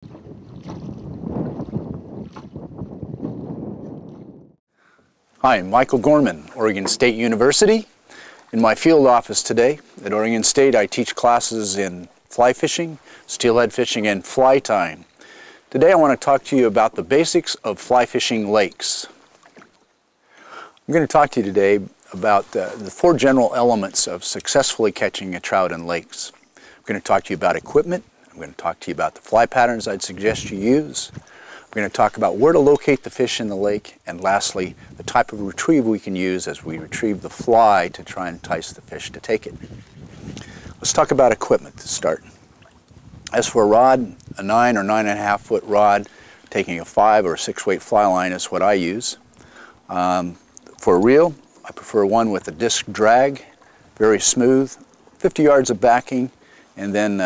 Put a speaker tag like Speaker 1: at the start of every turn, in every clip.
Speaker 1: Hi, I'm Michael Gorman, Oregon State University. In my field office today at Oregon State, I teach classes in fly fishing, steelhead fishing, and fly tying. Today I want to talk to you about the basics of fly fishing lakes. I'm going to talk to you today about the four general elements of successfully catching a trout in lakes. I'm going to talk to you about equipment. I'm going to talk to you about the fly patterns I'd suggest you use. We're going to talk about where to locate the fish in the lake, and lastly, the type of retrieve we can use as we retrieve the fly to try and entice the fish to take it. Let's talk about equipment to start. As for a rod, a 9 or 9.5 foot rod, taking a 5 or 6 weight fly line is what I use. For a reel, I prefer one with a disc drag, very smooth, 50 yards of backing, and then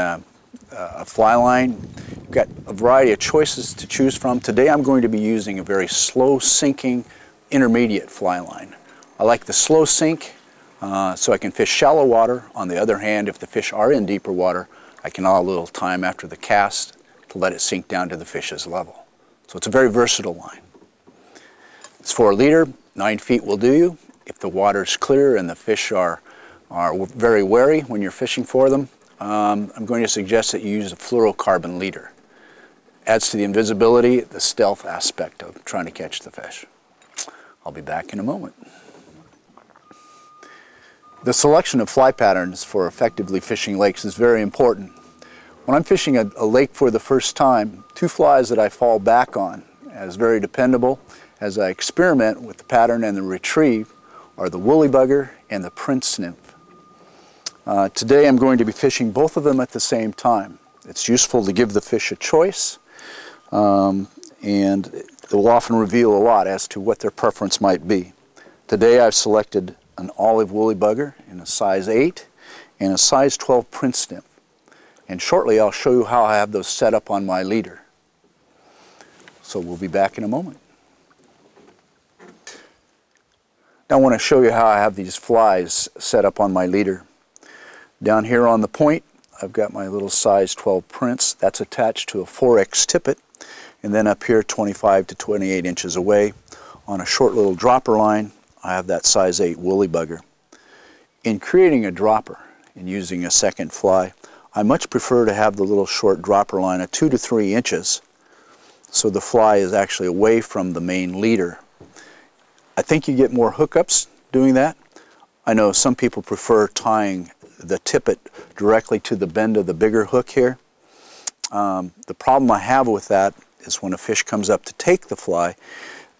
Speaker 1: a fly line. You've got a variety of choices to choose from. Today I'm going to be using a very slow sinking intermediate fly line. I like the slow sink so I can fish shallow water. On the other hand, if the fish are in deeper water, I can allow a little time after the cast to let it sink down to the fish's level. So it's a very versatile line. As for a leader, 9 feet will do you. If the water's clear and the fish are very wary when you're fishing for them, I'm going to suggest that you use a fluorocarbon leader. Adds to the invisibility, the stealth aspect of trying to catch the fish. I'll be back in a moment. The selection of fly patterns for effectively fishing lakes is very important. When I'm fishing a lake for the first time, 2 flies that I fall back on as very dependable as I experiment with the pattern and the retrieve are the woolly bugger and the prince nymph. Today I'm going to be fishing both of them at the same time. It's useful to give the fish a choice, and it will often reveal a lot as to what their preference might be. Today I've selected an olive woolly bugger in a size 8 and a size 12 prince nymph. And shortly I'll show you how I have those set up on my leader. So we'll be back in a moment. Now I want to show you how I have these flies set up on my leader. Down here on the point, I've got my little size 12 prince. That's attached to a 4X tippet. And then up here, 25 to 28 inches away, on a short little dropper line, I have that size 8 woolly bugger. In creating a dropper and using a second fly, I much prefer to have the little short dropper line of 2 to 3 inches so the fly is actually away from the main leader. I think you get more hookups doing that. I know some people prefer tying the tippet directly to the bend of the bigger hook here. The problem I have with that is when a fish comes up to take the fly,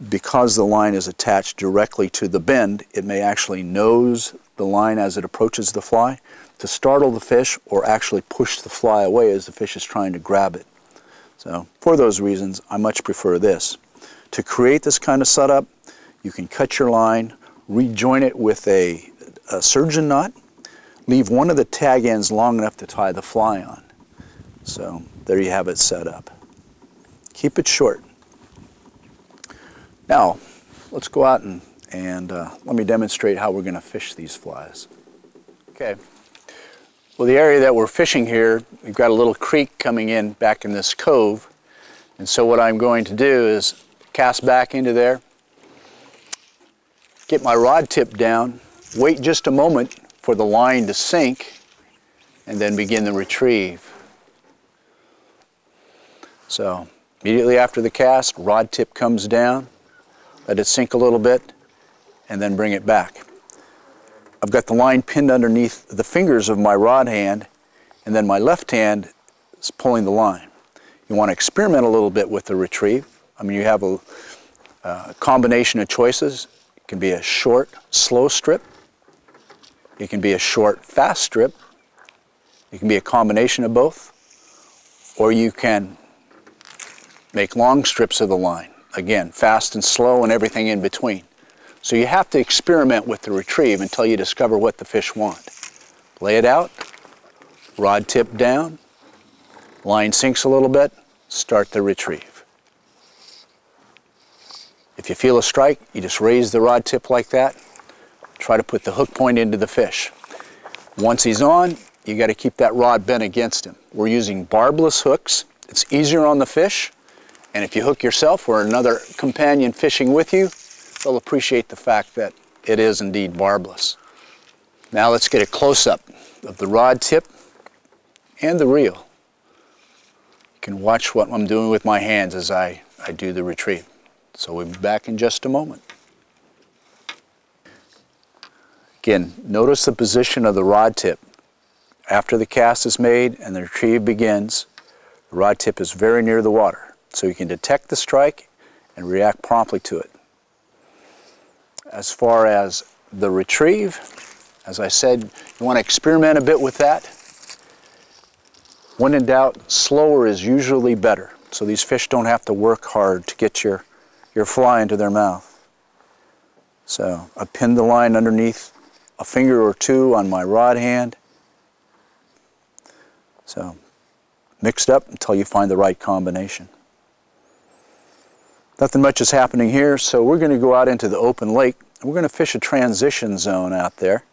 Speaker 1: because the line is attached directly to the bend, it may actually nose the line as it approaches the fly to startle the fish or actually push the fly away as the fish is trying to grab it. So for those reasons, I much prefer this. To create this kind of setup, you can cut your line, rejoin it with a surgeon knot, leave one of the tag ends long enough to tie the fly on. So there you have it set up. Keep it short. Now let's go out and let me demonstrate how we're going to fish these flies. Okay. Well, the area that we're fishing here, we've got a little creek coming in back in this cove, and so what I'm going to do is cast back into there, get my rod tip down, wait just a moment for the line to sink, and then begin the retrieve. So immediately after the cast, rod tip comes down, let it sink a little bit, and then bring it back. I've got the line pinned underneath the fingers of my rod hand, and then my left hand is pulling the line. You want to experiment a little bit with the retrieve. I mean, you have a combination of choices. It can be a short, slow strip. It can be a short, fast strip. It can be a combination of both. Or you can make long strips of the line. Again, fast and slow and everything in between. So you have to experiment with the retrieve until you discover what the fish want. Lay it out, rod tip down, line sinks a little bit, start the retrieve. If you feel a strike, you just raise the rod tip like that. Try to put the hook point into the fish. Once he's on, you got to keep that rod bent against him. We're using barbless hooks. It's easier on the fish, and if you hook yourself or another companion fishing with you, they'll appreciate the fact that it is indeed barbless. Now let's get a close-up of the rod tip and the reel. You can watch what I'm doing with my hands as I do the retrieve. So we'll be back in just a moment. Again, notice the position of the rod tip. After the cast is made and the retrieve begins, the rod tip is very near the water, so you can detect the strike and react promptly to it. As far as the retrieve, as I said, you want to experiment a bit with that. When in doubt, slower is usually better, so these fish don't have to work hard to get your fly into their mouth. So I pinned the line underneath a finger or two on my rod hand. So mixed up until you find the right combination. Nothing much is happening here, so we're going to go out into the open lake and we're going to fish a transition zone out there.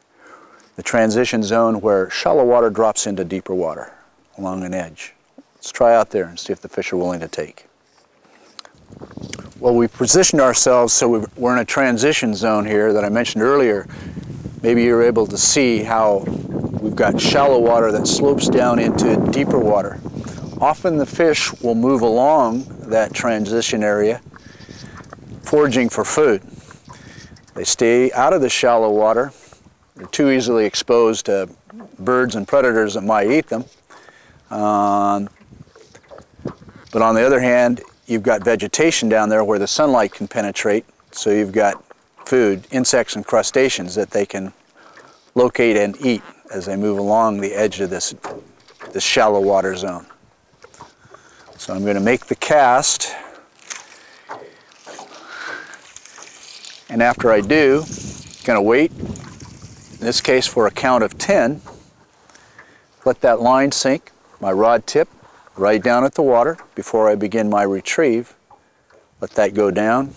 Speaker 1: The transition zone where shallow water drops into deeper water along an edge. Let's try out there and see if the fish are willing to take. Well, we've positioned ourselves so we're in a transition zone here that I mentioned earlier. Maybe you're able to see how we've got shallow water that slopes down into deeper water. Often the fish will move along that transition area, foraging for food. They stay out of the shallow water. They're too easily exposed to birds and predators that might eat them. But on the other hand, you've got vegetation down there where the sunlight can penetrate, so you've got food, insects and crustaceans that they can locate and eat as they move along the edge of this shallow water zone. So I'm going to make the cast, and after I do, I'm going to wait, in this case for a count of 10, let that line sink, my rod tip right down at the water before I begin my retrieve. Let that go down.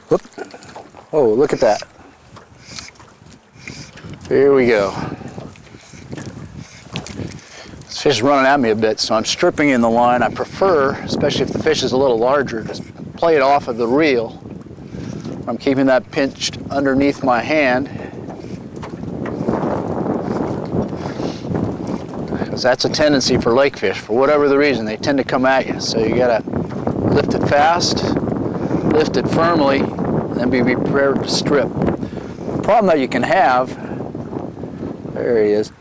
Speaker 1: Whoop. Oh, look at that. Here we go. This fish is running at me a bit, so I'm stripping in the line. I prefer, especially if the fish is a little larger, to play it off of the reel. I'm keeping that pinched underneath my hand, because that's a tendency for lake fish. For whatever the reason, they tend to come at you. So you gotta lift it fast, lift it firmly, and be prepared to strip. The problem that you can have, there he is,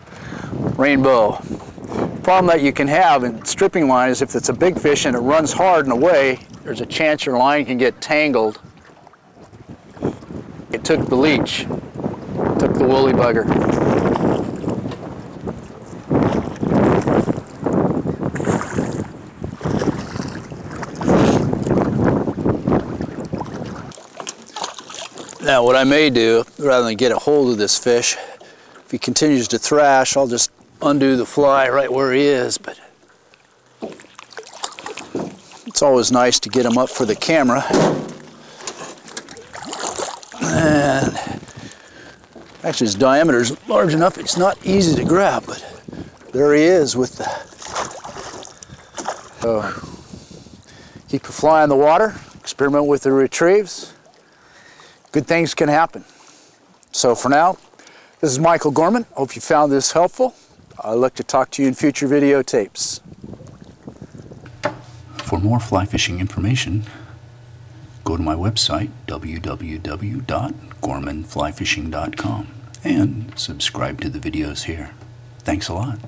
Speaker 1: rainbow. The problem that you can have in stripping line is if it's a big fish and it runs hard and away, there's a chance your line can get tangled. It took the leech, it took the woolly bugger. Now what I may do, rather than get a hold of this fish, if he continues to thrash, I'll just undo the fly right where he is, but it's always nice to get him up for the camera. And actually his diameter is large enough, it's not easy to grab, but there he is with the... So, keep your fly in the water, experiment with the retrieves. Good things can happen. So for now, this is Michael Gorman. Hope you found this helpful. I'd like to talk to you in future videotapes.
Speaker 2: For more fly fishing information, go to my website, www.gormanflyfishing.com, and subscribe to the videos here. Thanks a lot.